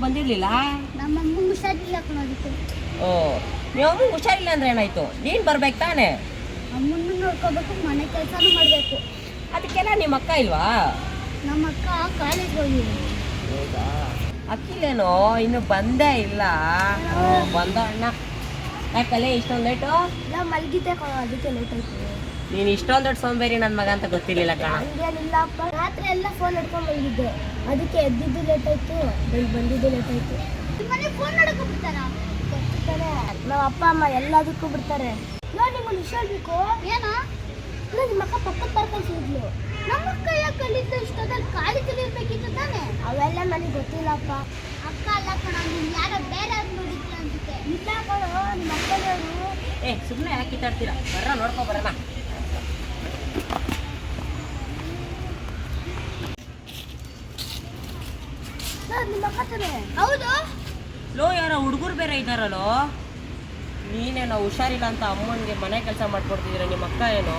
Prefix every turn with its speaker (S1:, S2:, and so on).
S1: ಬಂದಿರ್ಲಿಲ್ಲ?
S2: ನಮ್ಮ ಅಮ್ಮಂಗೆ ಹುಷಾರಿಲ್ಲ ಕಣೋದಿತ್ತು.
S1: ಓ, ನೀವು ಅಮ್ಮಂಗೆ ಹುಷಾರಿಲ್ಲ ಅಂದ್ರೆ ಏನಾಯ್ತು? ನೀನು ಬರ್ಬೇಕು ತಾನೆ?
S2: ಅಮ್ಮನ್ನು ನೋಡ್ಕೋಬೇಕು, ಮನೆ ಕೆಲಸನೂ ಮಾಡಬೇಕು.
S1: ಅದಕ್ಕೆಲ್ಲ ನಿಮ್ಮ ಅಕ್ಕ ಇಲ್ವಾ?
S2: ನಮ್ಮ ಅಕ್ಕ ಕಾಲೇಜ್ ಹೋಗಿದ್ರು.
S1: ಹೌದಾ? ಅಕ್ಕಿಲೇನೋ ಇನ್ನು ಬಂದೇ ಇಲ್ಲ. ಬಂದ ಅಣ್ಣ. ಯಾಕಲ್ಲೇ ಇಷ್ಟೊಂದು ಲೇಟು?
S2: ಇಲ್ಲ ಮಲಗಿದ್ದೆ ಕಣೋ, ಅದಕ್ಕೆ ಲೇಟ್ ಆಯ್ತು.
S1: ನೀನು ಇಷ್ಟೊಂದು ದೊಡ್ಡ ಸೋಂಬೇರಿ ನನ್ನ ಮಗ ಅಂತ ಗೊತ್ತಿರಲಿಲ್ಲ ಕಣ.
S2: ಹಂಗೇನಿಲ್ಲಪ್ಪ, ರಾತ್ರಿ ಎಲ್ಲ ಫೋನ್ ಹಿಡ್ಕೊಂಡು ಮಲಗಿದ್ದೆ, ಅದಕ್ಕೆ ಎದ್ದಿದ್ದು ಲೇಟ್ ಆಯ್ತು, ಬಂದಿದ್ದು ಲೇಟ್ ಆಯ್ತು. ನಿಮ್ಮನೆ ಫೋನ್ ನೋಡಕ್ಕೂ ಬಿಡ್ತಾರಾ? ಗೊತ್ತಾನೆ, ನಮ್ಮ ಅಪ್ಪ ಅಮ್ಮ ಎಲ್ಲದಕ್ಕೂ ಬಿಡ್ತಾರೆ. ನೋಡಿ ನಿಮ್ಮನ್ನು ವಿಷಯ ಹೇಳ್ಬೇಕು. ಏನೋ ಇಲ್ಲ, ನಿಮ್ಮ ಅಕ್ಕ ಪಕ್ಕದ ಪಾರ್ಕಲ್ಲಿ ಸಿಗ್ಲು. ನಮ್ಮ ಅಕ್ಕ ಯಾಕೆ ಕಲಿತು ಇಷ್ಟೊತ್ತಲ್ಲಿ ಕಾಲೇಜಲ್ಲಿ ಇರ್ಬೇಕಿತ್ತು ತಾನೆ? ಅವೆಲ್ಲ ನನಗೆ ಗೊತ್ತಿಲ್ಲಪ್ಪ. ಅಕ್ಕ ಅಲ್ಲ ಕಣ, ನೀನು ಯಾರೋ ಬೇರೆ ಅವ್ರು ನೋಡಿದ್ದೆ ಅನ್ಸುತ್ತೆ. ಇಲ್ಲ ಕಣೋ, ನಿಮ್ಮ ಅಕ್ಕನವರು.
S1: ಸುಮ್ಮನೆ ಯಾಕೆ ಕಿತ್ತಾಡ್ತೀರಾ? ಬರ್ರ ನೋಡ್ಕೊ ಬರೋಣ.
S2: ನಿಮ್ಮ ಅಕ್ಕ ತಾನೆ? ಹೌದು.
S1: ಲೋ, ಯಾರೋ ಹುಡುಗರು ಬೇರೆ ಇದ್ದಾರಲ್ಲೋ. ನೀನೇನೋ ಹುಷಾರಿಲ್ಲ ಅಂತ ಅಮ್ಮನಿಗೆ ಮನೆ ಕೆಲಸ ಮಾಡ್ಕೊಡ್ತಿದ್ದೀರ. ನಿಮ್ಮ ಅಕ್ಕ ಏನೋ